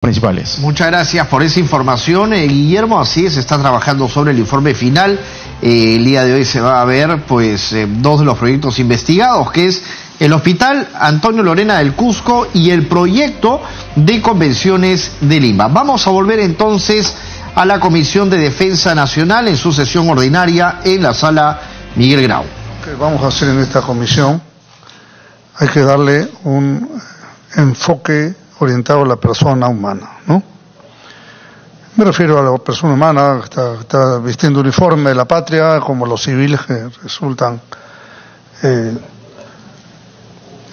principales. Muchas gracias por esa información, Guillermo. Así es, se está trabajando sobre el informe final. El día de hoy se va a ver dos de los proyectos investigados, que es el Hospital Antonio Lorena del Cusco y el proyecto de convenciones de Lima. Vamos a volver entonces a la Comisión de Defensa Nacional en su sesión ordinaria en la sala Miguel Grau. Lo que vamos a hacer en esta comisión, hay que darle un enfoque orientado a la persona humana, ¿no? Me refiero a la persona humana que está vistiendo uniforme de la patria, como los civiles que resultan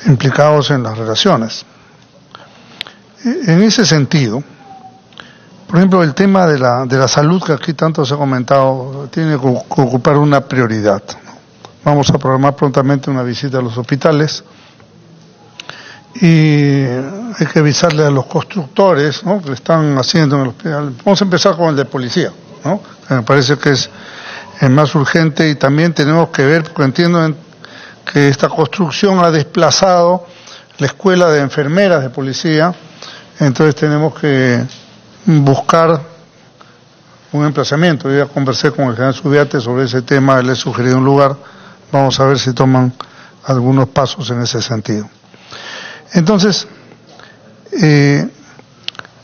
implicados en las relaciones. En ese sentido, por ejemplo, el tema de la salud, que aquí tanto se ha comentado, tiene que ocupar una prioridad, ¿no? Vamos a programar prontamente una visita a los hospitales y hay que avisarle a los constructores, ¿no?, que están haciendo en el hospital. Vamos a empezar con el de policía, ¿no?, que me parece que es el más urgente, y también tenemos que ver, porque entiendo que esta construcción ha desplazado la escuela de enfermeras de policía, entonces tenemos que buscar un emplazamiento. Yo ya conversé con el general Subiate sobre ese tema, le he sugerido un lugar, vamos a ver si toman algunos pasos en ese sentido. Entonces,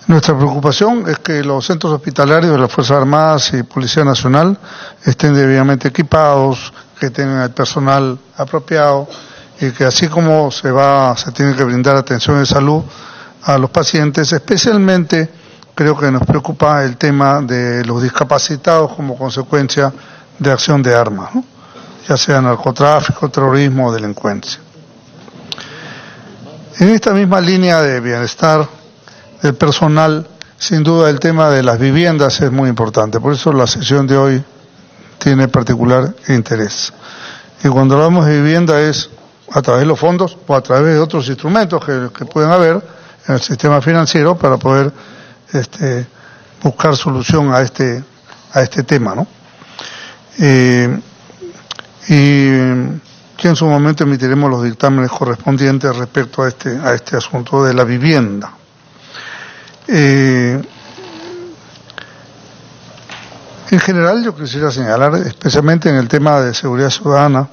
nuestra preocupación es que los centros hospitalarios de las Fuerzas Armadas y Policía Nacional estén debidamente equipados, que tengan el personal apropiado, y que así como se tiene que brindar atención de salud a los pacientes, especialmente creo que nos preocupa el tema de los discapacitados como consecuencia de acción de armas, ¿no?, ya sea narcotráfico, terrorismo o delincuencia. En esta misma línea de bienestar del personal, sin duda el tema de las viviendas es muy importante, por eso la sesión de hoy tiene particular interés. Y cuando hablamos de vivienda es a través de los fondos o a través de otros instrumentos que pueden haber en el sistema financiero para poder buscar solución a este tema, ¿no? Que en su momento emitiremos los dictámenes correspondientes respecto a este asunto de la vivienda. En general yo quisiera señalar, especialmente en el tema de seguridad ciudadana,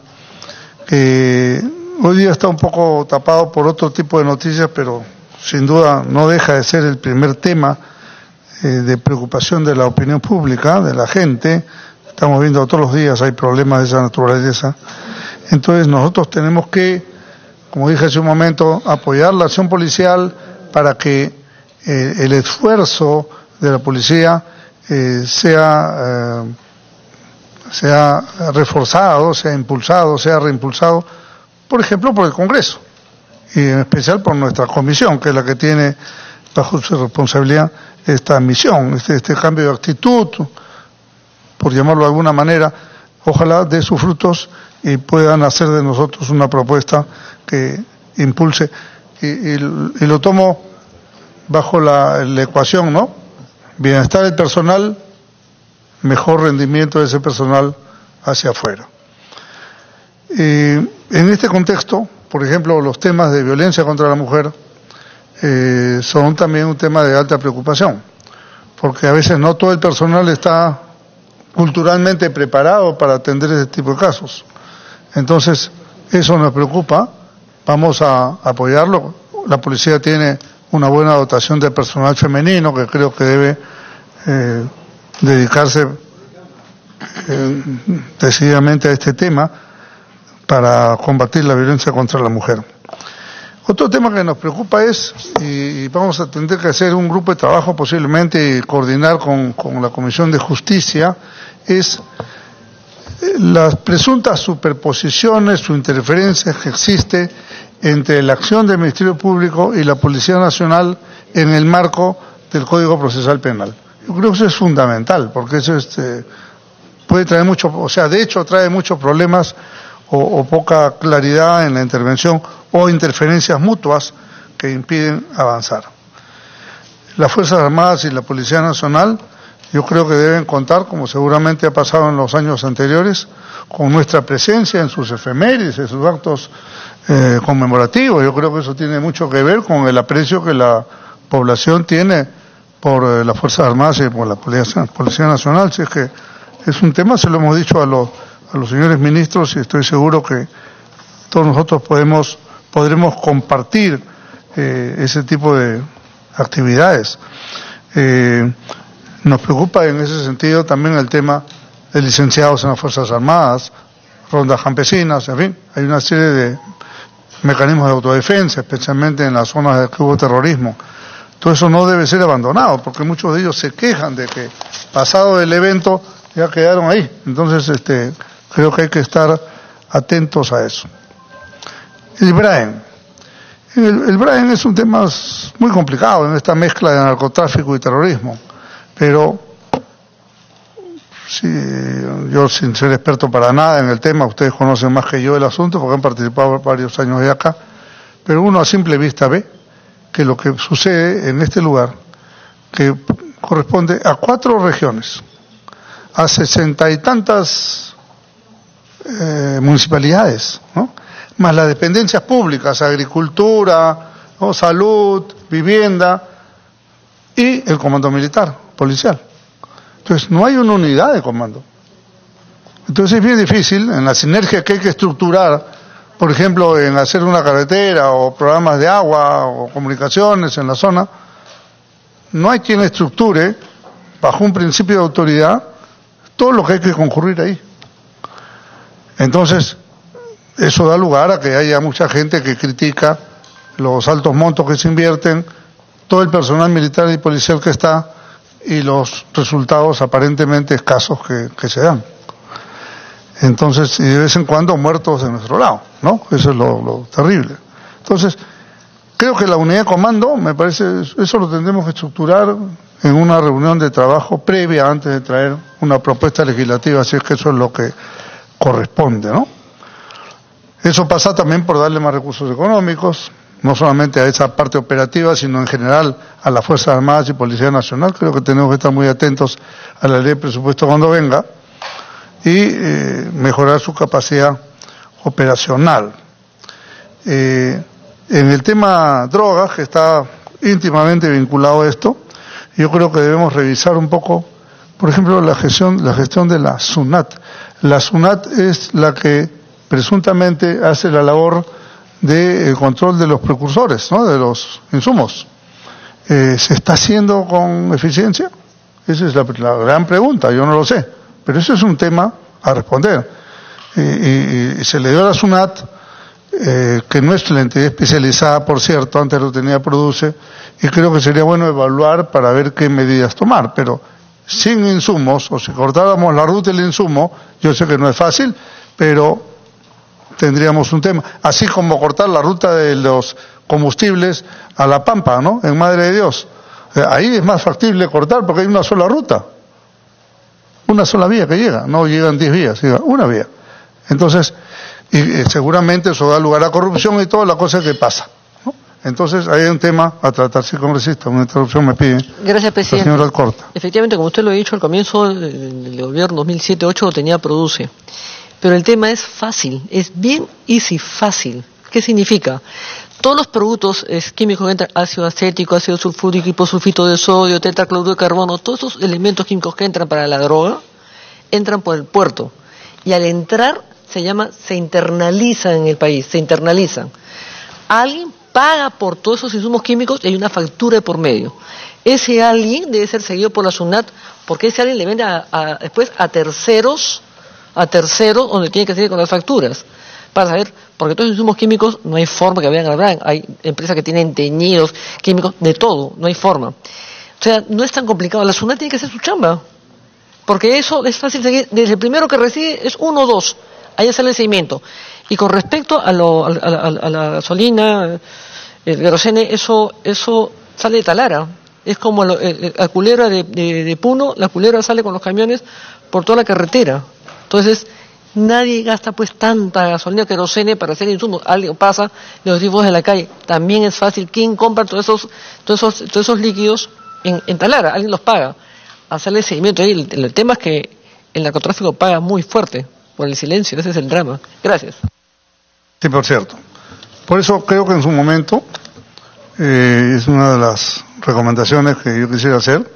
que hoy día está un poco tapado por otro tipo de noticias, pero sin duda no deja de ser el primer tema de preocupación de la opinión pública, de la gente. Estamos viendo todos los días hay problemas de esa naturaleza. Entonces nosotros tenemos que, como dije hace un momento, apoyar la acción policial para que el esfuerzo de la policía sea reforzado, sea impulsado, sea reimpulsado, por ejemplo, por el Congreso, y en especial por nuestra comisión, que es la que tiene bajo su responsabilidad esta misión, este cambio de actitud, por llamarlo de alguna manera. Ojalá dé sus frutos y puedan hacer de nosotros una propuesta que impulse, y lo tomo bajo la ecuación, ¿no? Bienestar del personal, mejor rendimiento de ese personal hacia afuera. En este contexto, por ejemplo, los temas de violencia contra la mujer son también un tema de alta preocupación, porque a veces no todo el personal está culturalmente preparado para atender ese tipo de casos. Entonces, eso nos preocupa, vamos a apoyarlo. La policía tiene una buena dotación de personal femenino que creo que debe dedicarse decididamente a este tema para combatir la violencia contra la mujer. Otro tema que nos preocupa es, y vamos a tener que hacer un grupo de trabajo posiblemente y coordinar con la Comisión de Justicia, es las presuntas superposiciones o interferencias que existe entre la acción del Ministerio Público y la Policía Nacional en el marco del Código Procesal Penal. Yo creo que eso es fundamental, porque eso puede traer de hecho trae muchos problemas o poca claridad en la intervención o interferencias mutuas que impiden avanzar. Las Fuerzas Armadas y la Policía Nacional yo creo que deben contar, como seguramente ha pasado en los años anteriores, con nuestra presencia en sus efemérides, en sus actos conmemorativos. Yo creo que eso tiene mucho que ver con el aprecio que la población tiene por las Fuerzas Armadas y por la Policía Nacional. Si es que es un tema, se lo hemos dicho a los señores ministros, y estoy seguro que todos nosotros podremos compartir ese tipo de actividades. Nos preocupa en ese sentido también el tema de licenciados en las Fuerzas Armadas, rondas campesinas, en fin, hay una serie de mecanismos de autodefensa, especialmente en las zonas de que hubo terrorismo. Todo eso no debe ser abandonado, porque muchos de ellos se quejan de que pasado el evento ya quedaron ahí. Entonces, creo que hay que estar atentos a eso. El Braen. El Braen es un tema muy complicado en esta mezcla de narcotráfico y terrorismo, pero sí, yo sin ser experto para nada en el tema, ustedes conocen más que yo el asunto porque han participado varios años de acá, pero uno a simple vista ve que lo que sucede en este lugar, que corresponde a 4 regiones, a 60 y tantas municipalidades, ¿no?, más las dependencias públicas, agricultura, ¿no?, salud, vivienda y el comando militar, policial. Entonces no hay una unidad de comando. Entonces es bien difícil en la sinergia que hay que estructurar, por ejemplo, en hacer una carretera o programas de agua o comunicaciones en la zona. No hay quien estructure bajo un principio de autoridad todo lo que hay que concurrir ahí. Entonces eso da lugar a que haya mucha gente que critica los altos montos que se invierten, todo el personal militar y policial que está y los resultados aparentemente escasos que se dan. Entonces, y de vez en cuando muertos de nuestro lado, ¿no? Eso es lo terrible. Entonces, creo que la unidad de comando, me parece, eso lo tendremos que estructurar en una reunión de trabajo previa antes de traer una propuesta legislativa, si es que eso es lo que corresponde, ¿no? Eso pasa también por darle más recursos económicos, no solamente a esa parte operativa, sino en general a las Fuerzas Armadas y Policía Nacional. Creo que tenemos que estar muy atentos a la ley de presupuesto cuando venga y mejorar su capacidad operacional. En el tema drogas, que está íntimamente vinculado a esto, yo creo que debemos revisar un poco, por ejemplo, la gestión de la SUNAT. La SUNAT es la que presuntamente hace la labor de control de los precursores, ¿no?, de los insumos. ¿Se está haciendo con eficiencia? Esa es la gran pregunta, yo no lo sé, pero eso es un tema a responder. Y se le dio a la SUNAT, que no es la entidad especializada, por cierto, antes lo tenía Produce, y creo que sería bueno evaluar para ver qué medidas tomar, pero sin insumos, o si cortáramos la ruta del insumo, yo sé que no es fácil, pero tendríamos un tema, así como cortar la ruta de los combustibles a La Pampa, ¿no?, en Madre de Dios. Ahí es más factible cortar porque hay una sola ruta, una sola vía que llega, no llegan 10 vías, llega una vía. Entonces, y seguramente eso da lugar a corrupción y toda la cosa que pasa, ¿no? Entonces, hay un tema a tratar. Sí, congresista, una interrupción me pide. Gracias, presidente. La señora Alcorta. Efectivamente, como usted lo ha dicho, al comienzo del gobierno 2007-2008 lo tenía Produce. Pero el tema es fácil, es bien easy, fácil. ¿Qué significa? Todos los productos químicos que entran, ácido acético, ácido sulfúrico, hiposulfito de sodio, tetracloruro de carbono, todos esos elementos químicos que entran para la droga, entran por el puerto. Y al entrar, se internalizan en el país, se internalizan. Alguien paga por todos esos insumos químicos y hay una factura de por medio. Ese alguien debe ser seguido por la SUNAT, porque ese alguien le vende después a terceros, donde tiene que seguir con las facturas, para saber, porque todos los insumos químicos no hay forma que vayan a hablar. Hay empresas que tienen teñidos químicos, de todo, no hay forma. O sea, no es tan complicado. La SUNAT tiene que hacer su chamba, porque eso es fácil seguir. Desde el primero que recibe es 1 o 2, ahí sale el seguimiento. Y con respecto a la gasolina, el querosene, eso sale de Talara. Es como la culebra de Puno, la culebra sale con los camiones por toda la carretera. Entonces, nadie gasta pues tanta gasolina, querosene para hacer insumos. Alguien pasa de los tipos de la calle. También es fácil. ¿Quién compra todos esos líquidos en Talara? Alguien los paga. Hacerle seguimiento ahí. El tema es que el narcotráfico paga muy fuerte por el silencio. Ese es el drama. Gracias. Sí, por cierto. Por eso creo que en su momento es una de las recomendaciones que yo quisiera hacer,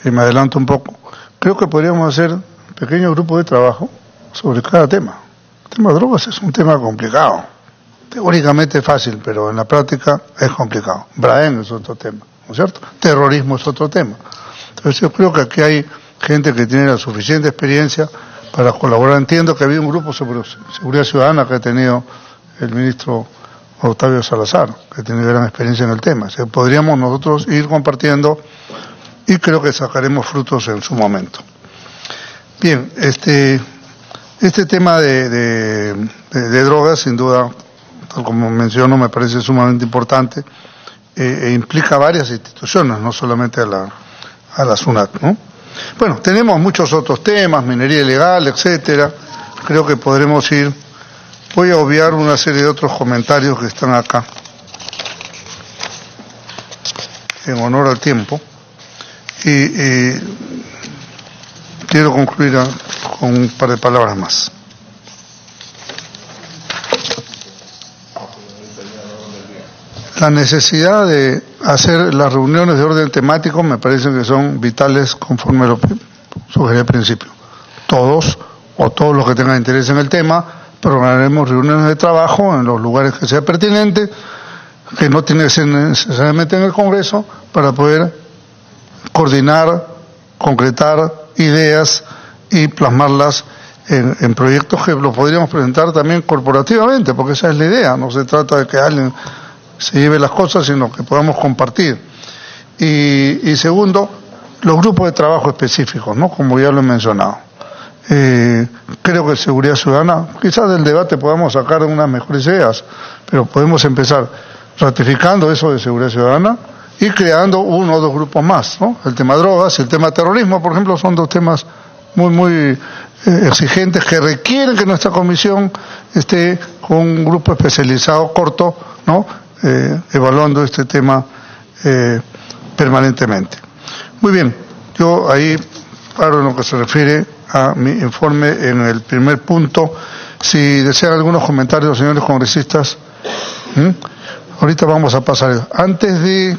y me adelanto un poco. Creo que podríamos hacer un pequeño grupo de trabajo sobre cada tema. El tema de drogas es un tema complicado. Teóricamente fácil, pero en la práctica es complicado. Brain es otro tema, ¿no es cierto? Terrorismo es otro tema. Entonces yo creo que aquí hay gente que tiene la suficiente experiencia para colaborar. Entiendo que había un grupo sobre seguridad ciudadana que ha tenido el ministro Octavio Salazar, que tiene gran experiencia en el tema. O sea, podríamos nosotros ir compartiendo y creo que sacaremos frutos en su momento. Bien, este tema de drogas, sin duda, tal como menciono, me parece sumamente importante e implica varias instituciones, no solamente a la SUNAT, ¿no? Bueno, tenemos muchos otros temas, minería ilegal, etcétera. Creo que podremos ir. Voy a obviar una serie de otros comentarios que están acá, en honor al tiempo, y quiero concluir con un par de palabras más. La necesidad de hacer las reuniones de orden temático me parece que son vitales conforme lo sugerí al principio. Todos los que tengan interés en el tema, programaremos reuniones de trabajo en los lugares que sea pertinente, que no tiene que ser necesariamente en el Congreso, para poder coordinar, concretar ideas y plasmarlas en proyectos que los podríamos presentar también corporativamente, porque esa es la idea. No se trata de que alguien se lleve las cosas, sino que podamos compartir. Y segundo, los grupos de trabajo específicos, ¿no? Como ya lo he mencionado. Creo que seguridad ciudadana, quizás del debate podamos sacar unas mejores ideas, pero podemos empezar ratificando eso de seguridad ciudadana y creando uno o dos grupos más, ¿no? El tema drogas y el tema terrorismo, por ejemplo, son dos temas muy exigentes que requieren que nuestra comisión esté con un grupo especializado corto, ¿no? Evaluando este tema permanentemente. Muy bien, yo ahí paro en lo que se refiere a mi informe en el primer punto. Si desean algunos comentarios, señores congresistas, ahorita vamos a pasar. Antes de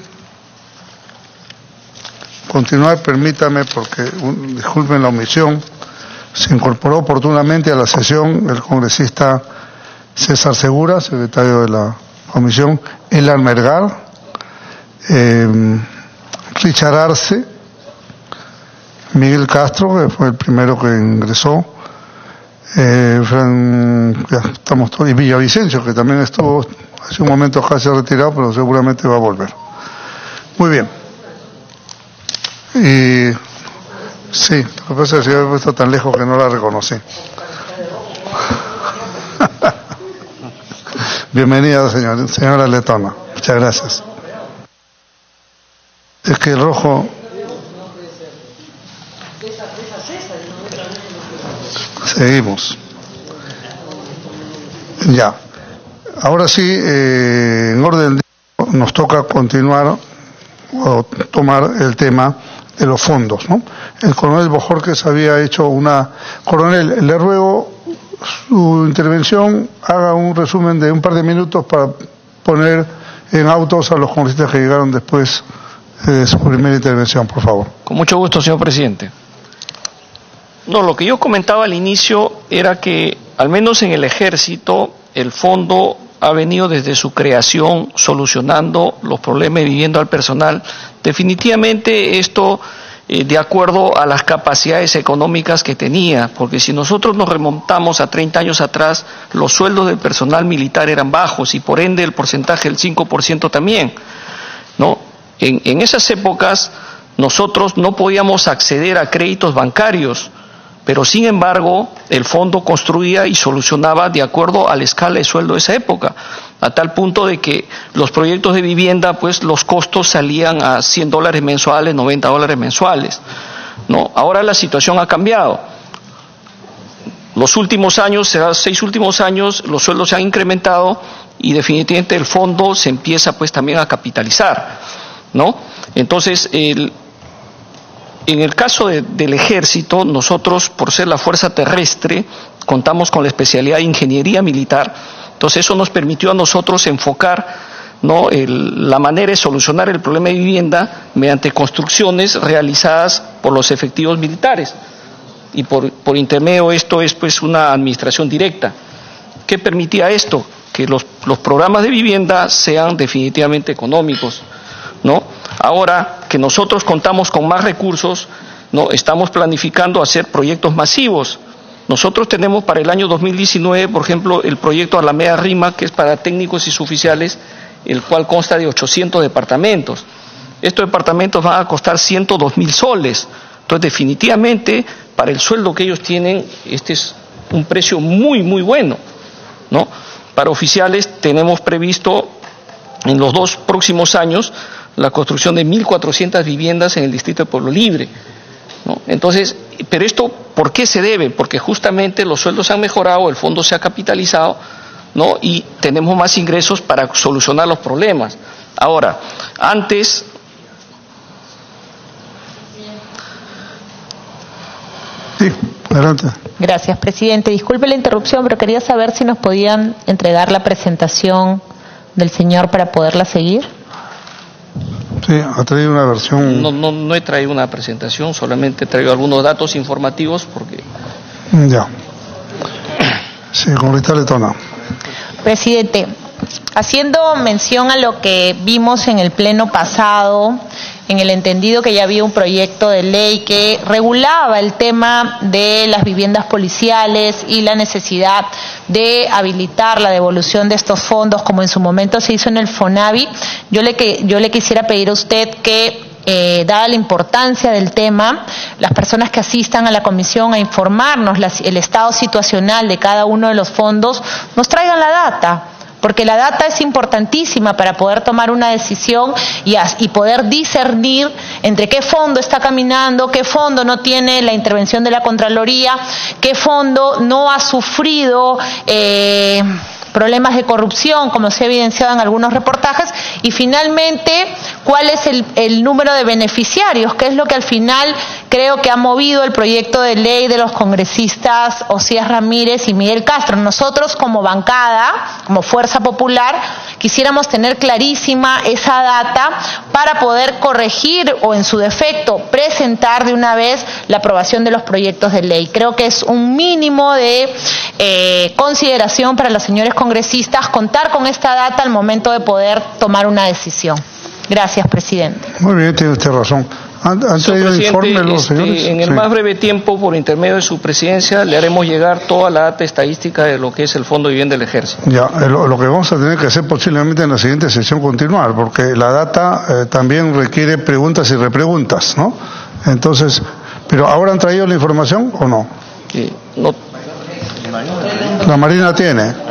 continuar, permítame, porque disculpen la omisión, se incorporó oportunamente a la sesión el congresista César Segura, secretario de la comisión, Elar Melgar, Richard Arce, Miguel Castro, que fue el primero que ingresó, y Villavicencio, que también estuvo hace un momento casi retirado, pero seguramente va a volver. Muy bien. Y sí, lo que pasa es que se había puesto tan lejos que no la reconocí. Bienvenida, señora Letona. Muchas gracias. Es que el rojo... Seguimos. Ya. Ahora sí, en orden nos toca continuar o tomar el tema de los fondos, ¿no? El coronel Bojorquez había hecho una... Coronel, le ruego su intervención, haga un resumen de un par de minutos para poner en autos a los congresistas que llegaron después de su primera intervención, por favor. Con mucho gusto, señor presidente. No, lo que yo comentaba al inicio era que, al menos en el Ejército, el fondo ha venido desde su creación solucionando los problemas de vivienda al personal. Definitivamente esto de acuerdo a las capacidades económicas que tenía, porque si nosotros nos remontamos a 30 años atrás, los sueldos del personal militar eran bajos y por ende el porcentaje del 5% también, ¿no? En esas épocas nosotros no podíamos acceder a créditos bancarios, pero sin embargo el fondo construía y solucionaba de acuerdo a la escala de sueldo de esa época, a tal punto de que los proyectos de vivienda, pues los costos salían a $100 mensuales, $90 mensuales, ¿no? Ahora la situación ha cambiado. Los últimos años, 6 últimos años, los sueldos se han incrementado y definitivamente el fondo se empieza pues también a capitalizar, ¿no? Entonces, en el caso del Ejército, nosotros, por ser la fuerza terrestre, contamos con la especialidad de ingeniería militar. Entonces eso nos permitió a nosotros enfocar ¿no? La manera de solucionar el problema de vivienda mediante construcciones realizadas por los efectivos militares. Y por intermedio esto es pues una administración directa. ¿Qué permitía esto? Que los programas de vivienda sean definitivamente económicos, ¿no? Ahora que nosotros contamos con más recursos, ¿no? Estamos planificando hacer proyectos masivos. Nosotros tenemos para el año 2019, por ejemplo, el proyecto Alameda Rima, que es para técnicos y suboficiales, el cual consta de 800 departamentos. Estos departamentos van a costar 102.000 soles. Entonces, definitivamente, para el sueldo que ellos tienen, este es un precio muy, muy bueno, ¿no? Para oficiales tenemos previsto en los 2 próximos años la construcción de 1.400 viviendas en el distrito de Pueblo Libre, ¿no? Entonces, pero esto, ¿por qué se debe? Porque justamente los sueldos se han mejorado, el fondo se ha capitalizado, ¿no? Y tenemos más ingresos para solucionar los problemas. Ahora, antes... Sí, adelante. Gracias, presidente. Disculpe la interrupción, pero quería saber si nos podían entregar la presentación del señor para poderla seguir. Sí, ha traído una versión... No he traído una presentación, solamente traigo algunos datos informativos porque... Ya. Sí, con Rita Letona. Presidente, haciendo mención a lo que vimos en el pleno pasado, en el entendido que ya había un proyecto de ley que regulaba el tema de las viviendas policiales y la necesidad de habilitar la devolución de estos fondos, como en su momento se hizo en el FONAVI, yo le quisiera pedir a usted que, dada la importancia del tema, las personas que asistan a la comisión a informarnos el estado situacional de cada uno de los fondos, nos traigan la data, porque la data es importantísima para poder tomar una decisión y poder discernir entre qué fondo está caminando, qué fondo no tiene la intervención de la Contraloría, qué fondo no ha sufrido problemas de corrupción, como se ha evidenciado en algunos reportajes, y finalmente, cuál es el número de beneficiarios, que es lo que al final creo que ha movido el proyecto de ley de los congresistas Osías Ramírez y Miguel Castro. Nosotros como bancada, como Fuerza Popular, quisiéramos tener clarísima esa data para poder corregir o en su defecto presentar de una vez la aprobación de los proyectos de ley. Creo que es un mínimo de consideración para los señores congresistas contar con esta data al momento de poder tomar una decisión. Gracias, presidente. Muy bien, tiene usted razón. ¿Han traído el informe los señores? En el más breve tiempo, por intermedio de su presidencia, le haremos llegar toda la data estadística de lo que es el Fondo de Vivienda del Ejército. Ya, lo que vamos a tener que hacer posiblemente en la siguiente sesión continuar, porque la data también requiere preguntas y repreguntas, ¿no? Entonces, ¿pero ahora han traído la información o no? No. La Marina tiene.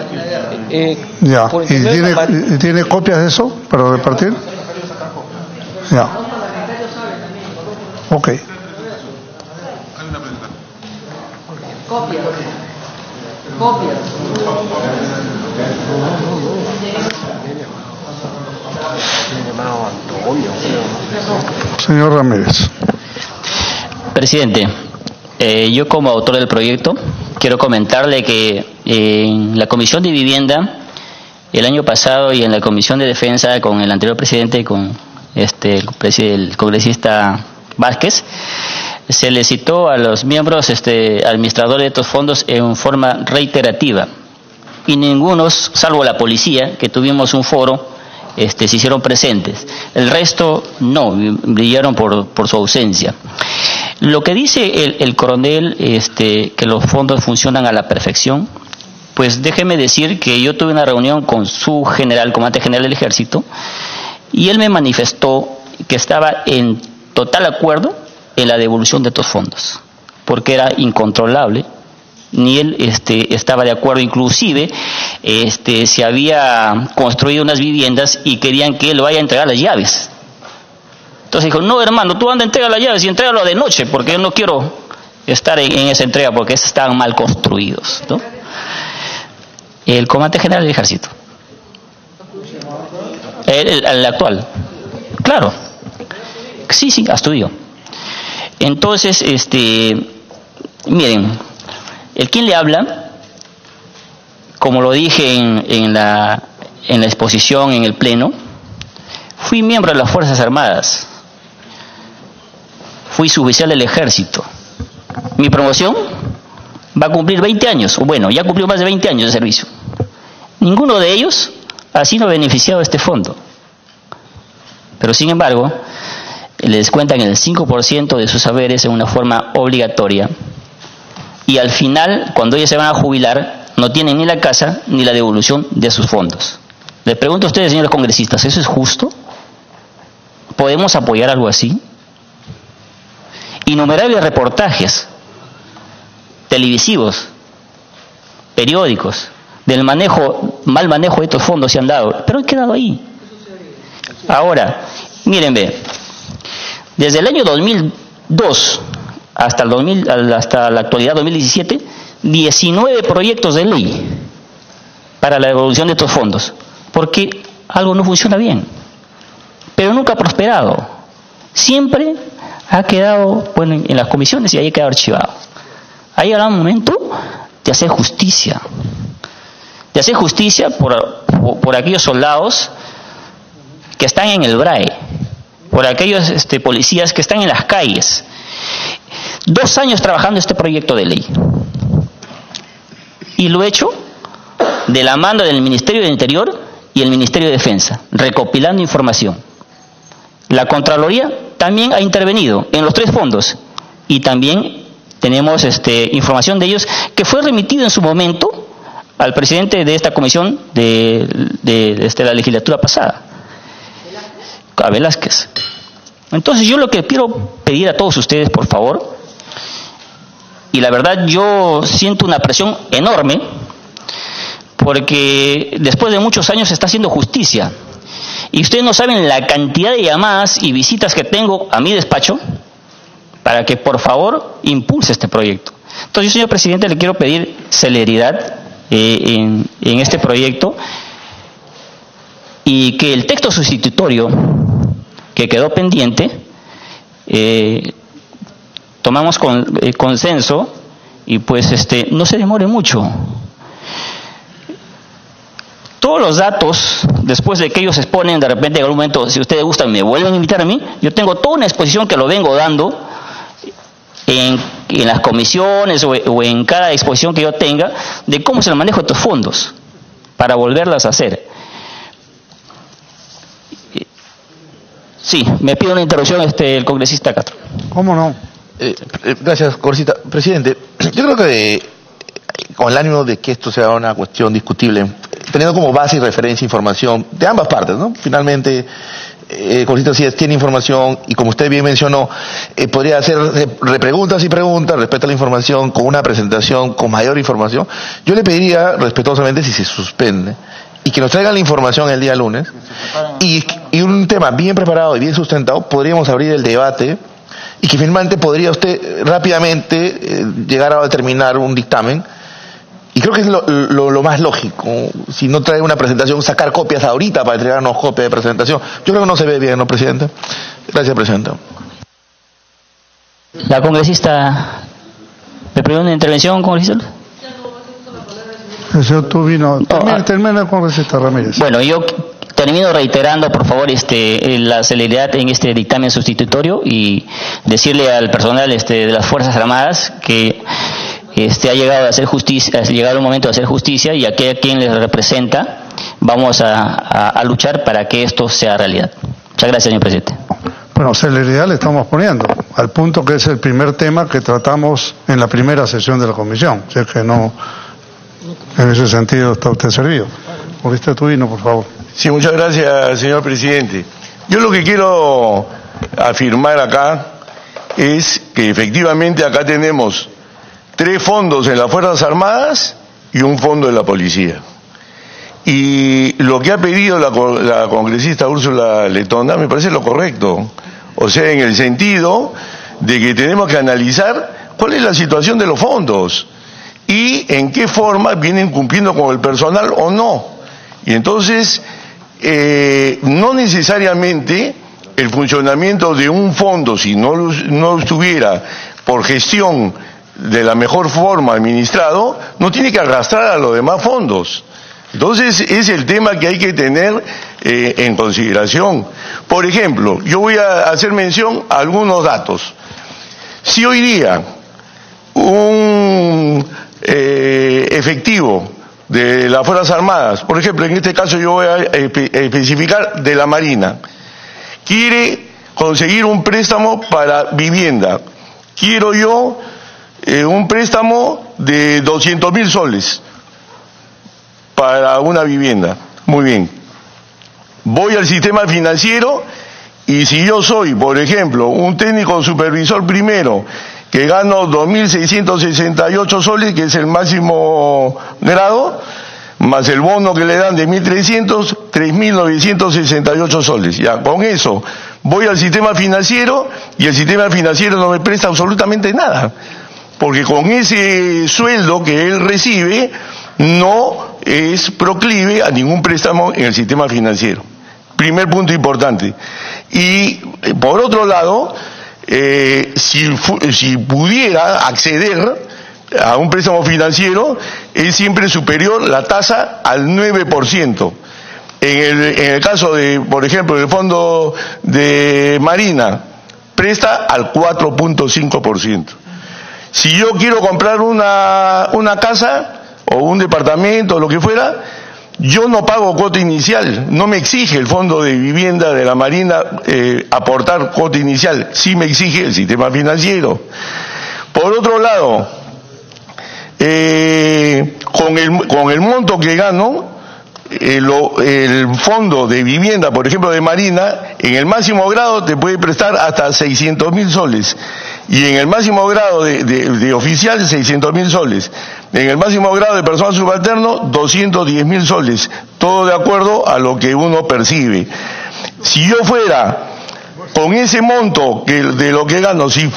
Ya. ¿Y tiene copias de eso para repartir? Ya. Ok. Copias. Señor Ramírez. Presidente, yo como autor del proyecto quiero comentarle que en la Comisión de Vivienda el año pasado y en la Comisión de Defensa con el anterior presidente, con el congresista Vázquez, se le citó a los miembros administradores de estos fondos en forma reiterativa y ningunos, salvo la policía, que tuvimos un foro, se hicieron presentes. El resto no, brillaron por su ausencia. Lo que dice el coronel, que los fondos funcionan a la perfección, pues déjeme decir que yo tuve una reunión con su general, comandante general del Ejército, y él me manifestó que estaba en total acuerdo en la devolución de estos fondos, porque era incontrolable, ni él estaba de acuerdo, inclusive se había construido unas viviendas y querían que él vaya a entregar las llaves. Entonces dijo, no hermano, tú anda a entregar las llaves y entrégalo de noche, porque yo no quiero estar en esa entrega, porque estaban mal construidos, ¿no? El comandante general del Ejército, el actual, claro, sí, estudió. Entonces, miren, el quien le habla, como lo dije en la exposición en el pleno, Fui miembro de las Fuerzas Armadas. Fui suboficial del Ejército. Mi promoción va a cumplir 20 años, o bueno, ya cumplió más de 20 años de servicio. Ninguno de ellos ha sido beneficiado de este fondo. Pero sin embargo, les cuentan el 5% de sus haberes en una forma obligatoria. Y al final, cuando ellos se van a jubilar, no tienen ni la casa ni la devolución de sus fondos. Les pregunto a ustedes, señores congresistas, ¿eso es justo? ¿Podemos apoyar algo así? Innumerables reportajes televisivos, periódicos, del mal manejo de estos fondos se han dado, pero han quedado ahí. Ahora, miren, desde el año 2002 hasta la actualidad 2017, 19 proyectos de ley para la devolución de estos fondos, porque algo no funciona bien, pero nunca ha prosperado. Siempre ha quedado, bueno, en las comisiones y ahí ha quedado archivado. Ahí habrá un momento de hacer justicia. De hacer justicia por aquellos soldados que están en el BRAE, por aquellos policías que están en las calles. 2 años trabajando este proyecto de ley. Y lo he hecho de la mano del Ministerio del Interior y el Ministerio de Defensa, recopilando información. La Contraloría también ha intervenido en los 3 fondos y también tenemos información de ellos que fue remitido en su momento al presidente de esta comisión de la legislatura pasada, a Velázquez. Entonces yo lo que quiero pedir a todos ustedes, por favor, y la verdad yo siento una presión enorme, porque después de muchos años se está haciendo justicia, y ustedes no saben la cantidad de llamadas y visitas que tengo a mi despacho, para que por favor impulse este proyecto. Entonces yo, señor presidente, le quiero pedir celeridad en este proyecto y que el texto sustitutorio que quedó pendiente tomamos consenso y pues no se demore mucho. Todos los datos, después de que ellos exponen, de repente en algún momento, si ustedes gustan, me vuelven a invitar a mí, yo tengo toda una exposición que lo vengo dando en las comisiones o en cada exposición que yo tenga, de cómo se el manejo de estos fondos, para volverlas a hacer. Sí, me pide una interrupción el congresista Castro. ¿Cómo no? Gracias, congresista. Presidente, yo creo que con el ánimo de que esto sea una cuestión discutible, teniendo como base y referencia información de ambas partes, ¿no? Finalmente, el congresista Cíes tiene información y, como usted bien mencionó, podría hacer repreguntas y preguntas respecto a la información con una presentación con mayor información. Yo le pediría respetuosamente si se suspende y que nos traigan la información el día lunes y un tema bien preparado y bien sustentado, podríamos abrir el debate y que finalmente podría usted rápidamente llegar a determinar un dictamen. Y creo que es lo más lógico. Si no trae una presentación, sacar copias ahorita para entregarnos copias de presentación. Yo creo que no se ve bien, ¿no, presidente? Gracias, presidente. La congresista, ¿me pidió una intervención, congresista? El señor Tubino, termina el congresista Ramírez. Bueno, yo termino reiterando, por favor, la celeridad en este dictamen sustitutorio y decirle al personal de las Fuerzas Armadas que ha llegado a hacer justicia, ha llegado el momento de hacer justicia y a quien les representa vamos a luchar para que esto sea realidad. Muchas gracias, señor presidente. Bueno, celeridad le estamos poniendo, al punto que es el primer tema que tratamos en la primera sesión de la comisión. O sea que no, en ese sentido está usted servido. Congresista Tubino, por favor. Sí, muchas gracias, señor presidente. Yo lo que quiero afirmar acá es que efectivamente acá tenemos 3 fondos en las Fuerzas Armadas y un fondo en la Policía. Y lo que ha pedido la congresista Úrsula Letona me parece lo correcto. O sea, en el sentido de que tenemos que analizar cuál es la situación de los fondos y en qué forma vienen cumpliendo con el personal o no. Y entonces, no necesariamente el funcionamiento de un fondo, si no estuviera por gestión de la mejor forma administrado, no tiene que arrastrar a los demás fondos. Entonces es el tema que hay que tener en consideración. Por ejemplo, yo voy a hacer mención a algunos datos. Si hoy día un efectivo de las Fuerzas Armadas, por ejemplo, en este caso yo voy a especificar de la Marina, quiere conseguir un préstamo para vivienda, quiero yo un préstamo de 200.000 soles para una vivienda. Muy bien. Voy al sistema financiero y si yo soy, por ejemplo, un técnico supervisor primero que gano 2.668 soles, que es el máximo grado, más el bono que le dan de 1.300, 3.968 soles. Ya, con eso voy al sistema financiero y el sistema financiero no me presta absolutamente nada, porque con ese sueldo que él recibe no es proclive a ningún préstamo en el sistema financiero. Primer punto importante. Y por otro lado, si pudiera acceder a un préstamo financiero, es siempre superior la tasa al 9%. En el caso de, por ejemplo, el Fondo de Marina, presta al 4.5%. Si yo quiero comprar una casa o un departamento o lo que fuera, yo no pago cuota inicial, no me exige el Fondo de Vivienda de la Marina aportar cuota inicial, sí me exige el sistema financiero. Por otro lado, con el monto que gano, el Fondo de Vivienda, por ejemplo, de Marina, en el máximo grado te puede prestar hasta 600.000 soles. Y en el máximo grado de oficial, 600.000 soles. En el máximo grado de personal subalterno, 210.000 soles. Todo de acuerdo a lo que uno percibe. Si yo fuera con ese monto de lo que gano, si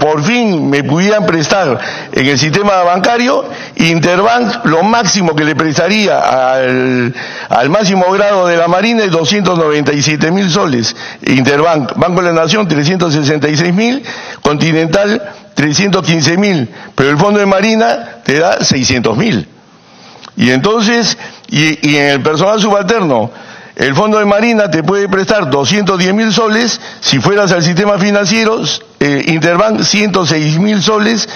por fin me pudieran prestar en el sistema bancario, Interbank lo máximo que le prestaría al máximo grado de la Marina es 297.000 soles. Interbank, Banco de la Nación, 366.000, Continental, 315.000, pero el Fondo de Marina te da 600.000. Y entonces, y en el personal subalterno, el Fondo de Marina te puede prestar 210.000 soles, si fueras al sistema financiero, Interbank 106.000 soles,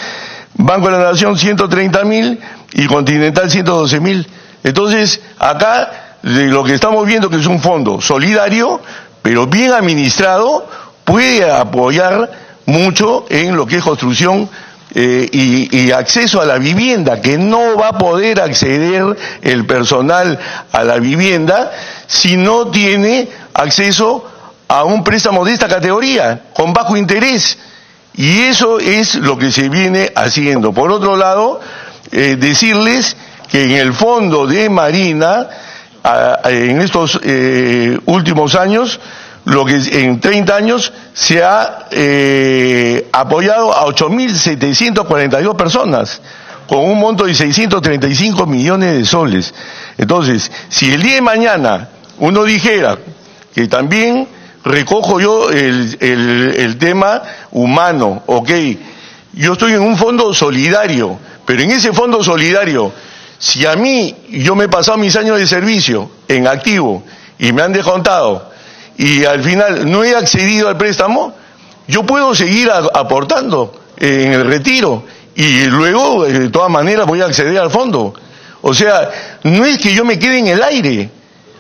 Banco de la Nación 130.000 y Continental 112.000. Entonces, acá lo que estamos viendo que es un fondo solidario, pero bien administrado, puede apoyar mucho en lo que es construcción y acceso a la vivienda, que no va a poder acceder el personal a la vivienda si no tiene acceso a un préstamo de esta categoría, con bajo interés. Y eso es lo que se viene haciendo. Por otro lado, decirles que en el Fondo de Marina, en estos últimos años, lo que en 30 años se ha apoyado a 8.742 personas con un monto de 635 millones de soles. Entonces, si el día de mañana uno dijera que también recojo yo el tema humano, ok, yo estoy en un fondo solidario, pero en ese fondo solidario, si a mí, yo me he pasado mis años de servicio en activo y me han descontado y al final no he accedido al préstamo, yo puedo seguir aportando en el retiro y luego de todas maneras voy a acceder al fondo. O sea, no es que yo me quede en el aire,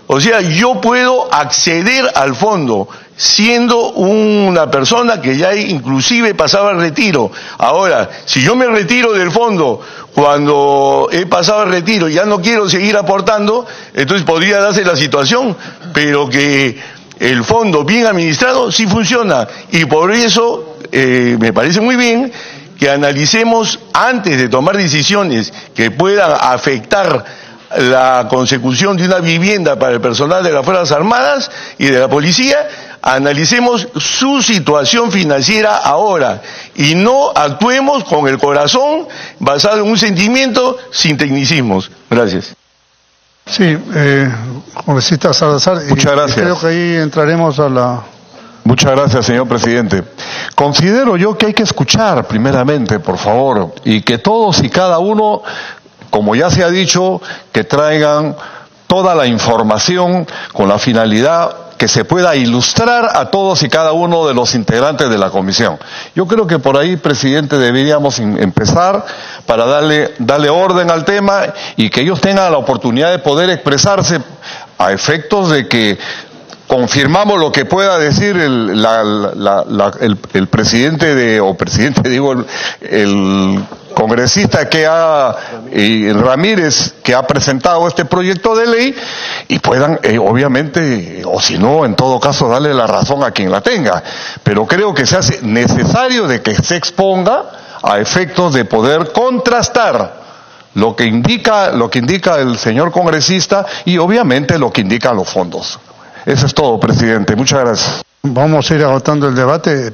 o sea, yo puedo acceder al fondo siendo una persona que ya inclusive pasaba el retiro. Ahora, si yo me retiro del fondo cuando he pasado el retiro y ya no quiero seguir aportando, entonces podría darse la situación, pero que el fondo bien administrado sí funciona, y por eso me parece muy bien que analicemos antes de tomar decisiones que puedan afectar la consecución de una vivienda para el personal de las Fuerzas Armadas y de la Policía, analicemos su situación financiera ahora y no actuemos con el corazón basado en un sentimiento sin tecnicismos. Gracias. Sí, congresista Salazar. Muchas gracias. Creo que ahí entraremos a la... Muchas gracias, señor presidente. Considero yo que hay que escuchar primeramente, por favor, y que todos y cada uno, como ya se ha dicho, que traigan toda la información con la finalidad que se pueda ilustrar a todos y cada uno de los integrantes de la comisión. Yo creo que por ahí, presidente, deberíamos empezar para darle orden al tema y que ellos tengan la oportunidad de poder expresarse a efectos de que confirmamos lo que pueda decir el presidente el congresista Ramírez, que ha presentado este proyecto de ley, y puedan, obviamente, o si no, en todo caso, darle la razón a quien la tenga. Pero creo que se hace necesario de que se exponga a efectos de poder contrastar lo que indica el señor congresista y obviamente lo que indican los fondos. Eso es todo, presidente. Muchas gracias. Vamos a ir agotando el debate.